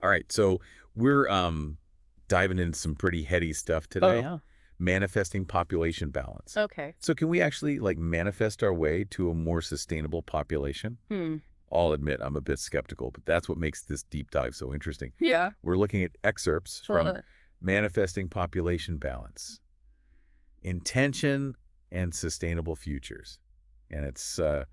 All right, so we're diving into some pretty heady stuff Oh, today. yeah. Manifesting population balance. Okay. So can we actually like manifest our way to a more sustainable population? Hmm. I'll admit I'm a bit skeptical, but that's what makes this deep dive so interesting. Yeah. We're looking at excerpts from Uh, Manifesting Population Balance, Intention and Sustainable Futures. And it's a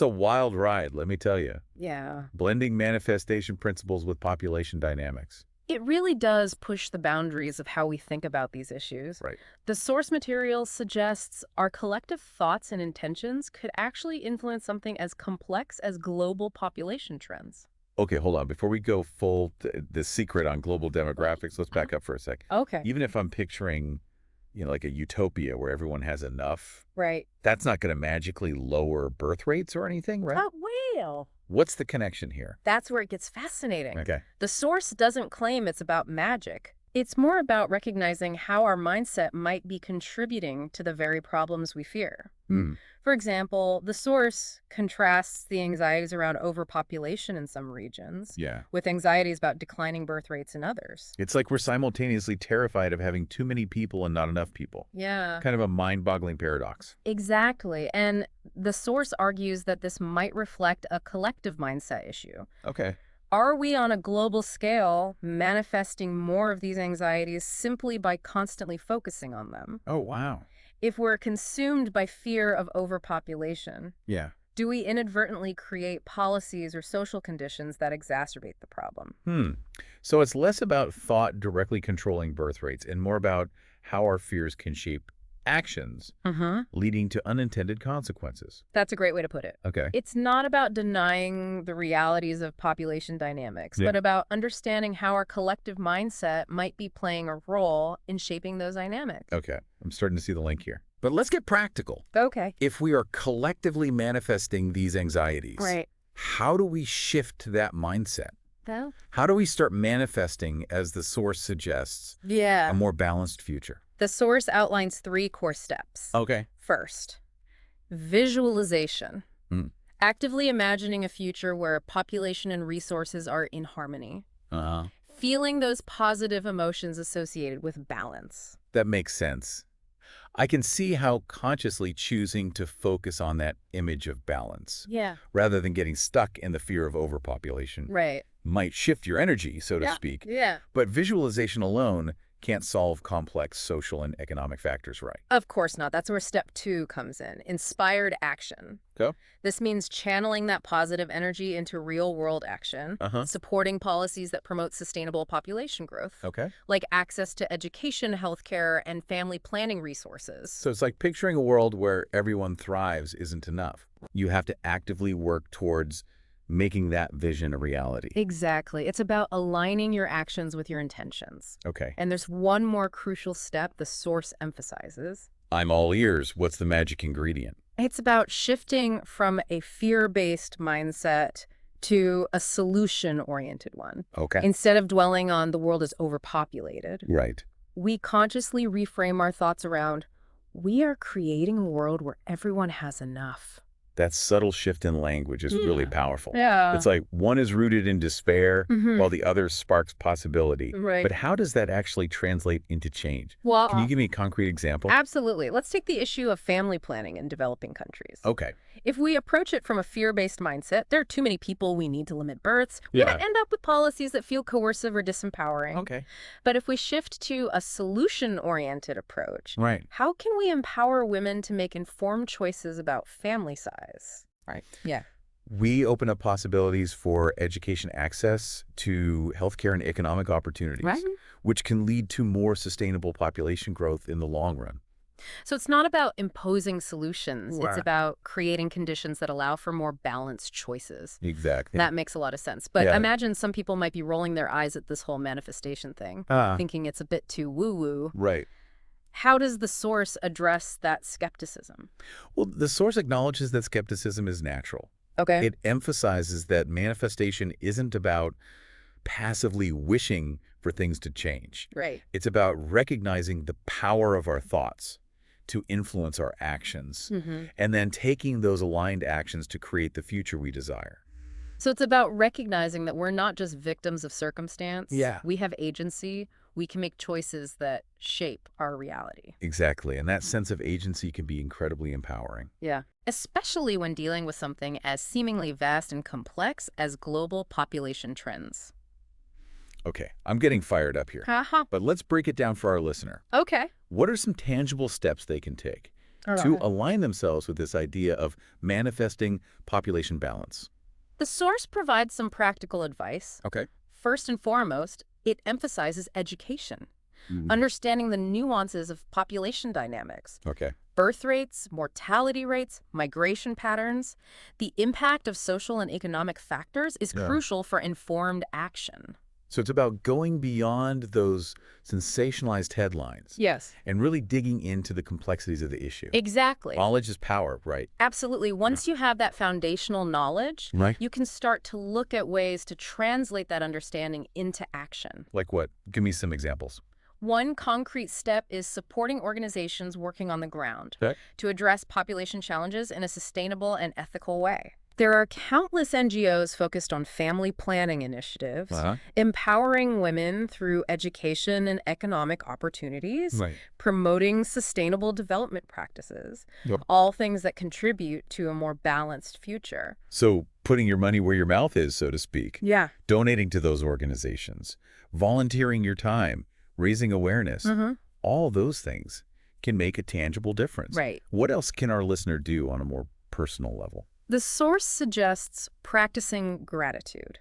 wild ride, let me tell you. yeah. Blending manifestation principles with population dynamics. It really does push the boundaries of how we think about these issues. Right. The source material suggests our collective thoughts and intentions could actually influence something as complex as global population trends. Okay, hold on. Before we go full the secret on global demographics, let's back up for a sec. Okay. Even if I'm picturing, like a utopia where everyone has enough, Right. that's not going to magically lower birth rates or anything, right? Oh, well. What's the connection here? That's where it gets fascinating. Okay. The source doesn't claim it's about magic. It's more about recognizing how our mindset might be contributing to the very problems we fear. Hmm. For example, the source contrasts the anxieties around overpopulation in some regions Yeah. with anxieties about declining birth rates in others. It's like we're simultaneously terrified of having too many people and not enough people. Yeah, Kind of a mind-boggling paradox. exactly. And the source argues that this might reflect a collective mindset issue. Okay. Are we on a global scale manifesting more of these anxieties simply by constantly focusing on them? Oh, wow. If we're consumed by fear of overpopulation, Yeah. do we inadvertently create policies or social conditions that exacerbate the problem? So it's less about thought directly controlling birth rates and more about how our fears can shape actions, leading to unintended consequences. That's a great way to put it. Okay. It's not about denying the realities of population dynamics, Yeah. but about understanding how our collective mindset might be playing a role in shaping those dynamics. Okay. I'm starting to see the link here. But let's get practical. Okay. If we are collectively manifesting these anxieties, Right. how do we shift that mindset? Well, How do we start manifesting, as the source suggests, yeah. a more balanced future? The source outlines 3 core steps. Okay. First, visualization. Hmm. Actively imagining a future where population and resources are in harmony. Uh-huh. Feeling those positive emotions associated with balance. That makes sense. I can see how consciously choosing to focus on that image of balance, Yeah. rather than getting stuck in the fear of overpopulation, Right. might shift your energy, so to speak. Yeah. But visualization alone can't solve complex social and economic factors, right? Of course not. That's where step 2 comes in. Inspired action. Go. This means channeling that positive energy into real-world action, Uh-huh. supporting policies that promote sustainable population growth, Okay. like access to education, healthcare, and family planning resources. So it's like picturing a world where everyone thrives isn't enough. You have to actively work towards making that vision a reality. Exactly. It's about aligning your actions with your intentions. Okay. And there's one more crucial step the source emphasizes. I'm all ears. What's the magic ingredient? It's about shifting from a fear-based mindset to a solution-oriented one. Okay. Instead of dwelling on the world is overpopulated, Right. we consciously reframe our thoughts around, we are creating a world where everyone has enough. That subtle shift in language is really powerful. Yeah. It's like one is rooted in despair Mhm. while the other sparks possibility. Right. But how does that actually translate into change? Well, Can you give me a concrete example? absolutely. Let's take the issue of family planning in developing countries. Okay. If we approach it from a fear-based mindset, there are too many people, we need to limit births, we Yeah. might end up with policies that feel coercive or disempowering. Okay. But if we shift to a solution-oriented approach, Right. how can we empower women to make informed choices about family size? Right. Yeah. We open up possibilities for education access to healthcare and economic opportunities, Right. which can lead to more sustainable population growth in the long run. So it's not about imposing solutions. It's Right. about creating conditions that allow for more balanced choices. Exactly. That makes a lot of sense. But Yeah. imagine some people might be rolling their eyes at this whole manifestation thing, thinking it's a bit too woo-woo. Right. How does the source address that skepticism? Well, the source acknowledges that skepticism is natural. Okay. It emphasizes that manifestation isn't about passively wishing for things to change. Right. It's about recognizing the power of our thoughts to influence our actions, Mm-hmm. and then taking those aligned actions to create the future we desire. So it's about recognizing that we're not just victims of circumstance. Yeah. We have agency. We can make choices that shape our reality. Exactly. And that sense of agency can be incredibly empowering. Yeah. Especially when dealing with something as seemingly vast and complex as global population trends. Okay, I'm getting fired up here. Haha. But let's break it down for our listener. Okay. What are some tangible steps they can take All to right. align themselves with this idea of manifesting population balance? The source provides some practical advice. Okay. First and foremost, it emphasizes education, understanding the nuances of population dynamics, Okay. birth rates, mortality rates, migration patterns. The impact of social and economic factors is Yeah. crucial for informed action. So it's about going beyond those sensationalized headlines Yes. and really digging into the complexities of the issue. Exactly. Knowledge is power, right? Absolutely. Once you have that foundational knowledge, Right. you can start to look at ways to translate that understanding into action. Like what? Give me some examples. One concrete step is supporting organizations working on the ground Okay. to address population challenges in a sustainable and ethical way. There are countless NGOs focused on family planning initiatives, empowering women through education and economic opportunities, Right. promoting sustainable development practices, Yep. all things that contribute to a more balanced future. So putting your money where your mouth is, so to speak, Yeah. donating to those organizations, volunteering your time, raising awareness, all those things can make a tangible difference. Right. What else can our listener do on a more personal level? The source suggests practicing gratitude,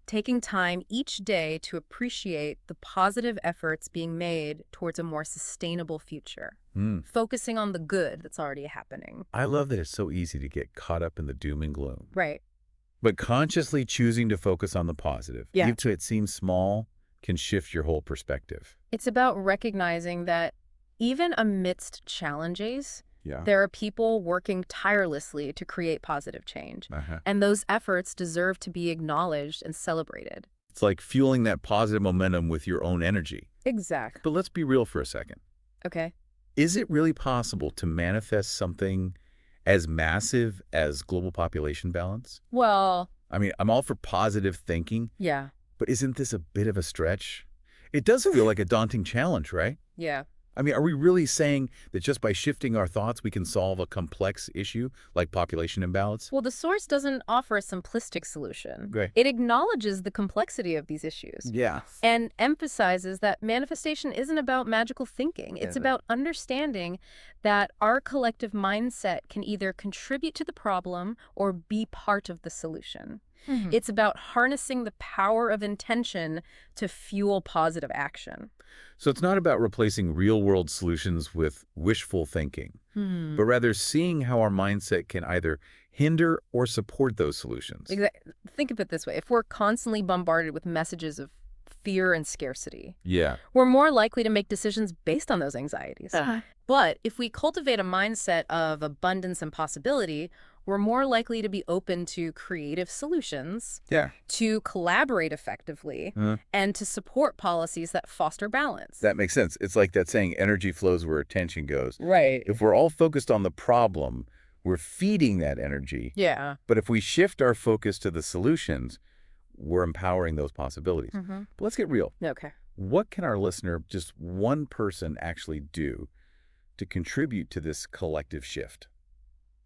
taking time each day to appreciate the positive efforts being made towards a more sustainable future, focusing on the good that's already happening. I love that it's so easy to get caught up in the doom and gloom. Right. But consciously choosing to focus on the positive, Yeah. even if it seems small, can shift your whole perspective. It's about recognizing that even amidst challenges, Yeah. there are people working tirelessly to create positive change. And those efforts deserve to be acknowledged and celebrated. It's like fueling that positive momentum with your own energy. Exactly. But let's be real for a second. Okay. Is it really possible to manifest something as massive as global population balance? Well, I mean, I'm all for positive thinking, yeah. but isn't this a bit of a stretch? It does feel like a daunting challenge, right? Yeah. I mean, are we really saying that just by shifting our thoughts, we can solve a complex issue like population imbalance? Well, the source doesn't offer a simplistic solution. Right. It acknowledges the complexity of these issues Yeah. and emphasizes that manifestation isn't about magical thinking. It's about understanding that our collective mindset can either contribute to the problem or be part of the solution. It's about harnessing the power of intention to fuel positive action. So it's not about replacing real-world solutions with wishful thinking, but rather seeing how our mindset can either hinder or support those solutions. Think of it this way. If we're constantly bombarded with messages of fear and scarcity, Yeah. we're more likely to make decisions based on those anxieties. But if we cultivate a mindset of abundance and possibility, we're more likely to be open to creative solutions, Yeah. to collaborate effectively, and to support policies that foster balance. That makes sense. It's like that saying, energy flows where attention goes. Right. If we're all focused on the problem, we're feeding that energy. Yeah. But if we shift our focus to the solutions, we're empowering those possibilities. But let's get real. Okay. What can our listener, just one person, actually do to contribute to this collective shift?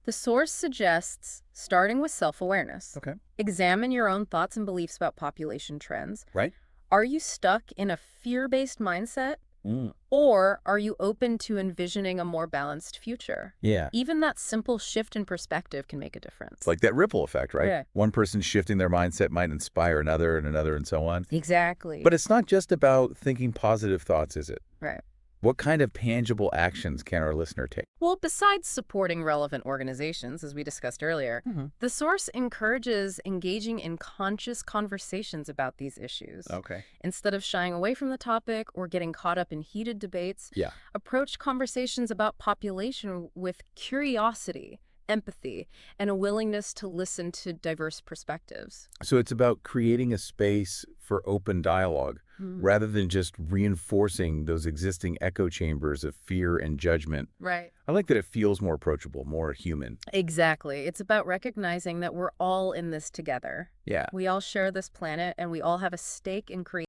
The source suggests starting with self-awareness. Okay. Examine your own thoughts and beliefs about population trends. Right? Are you stuck in a fear-based mindset? Or are you open to envisioning a more balanced future? Yeah. Even that simple shift in perspective can make a difference. It's like that ripple effect, right? Yeah. One person shifting their mindset might inspire another and another and so on. Exactly. But it's not just about thinking positive thoughts, is it? Right. What kind of tangible actions can our listener take? Well, besides supporting relevant organizations, as we discussed earlier, the source encourages engaging in conscious conversations about these issues. Okay. Instead of shying away from the topic or getting caught up in heated debates, Yeah. approach conversations about population with curiosity, empathy, and a willingness to listen to diverse perspectives. So it's about creating a space for open dialogue, rather than just reinforcing those existing echo chambers of fear and judgment. Right. I like that it feels more approachable, more human. Exactly. It's about recognizing that we're all in this together. Yeah. We all share this planet, and we all have a stake in creating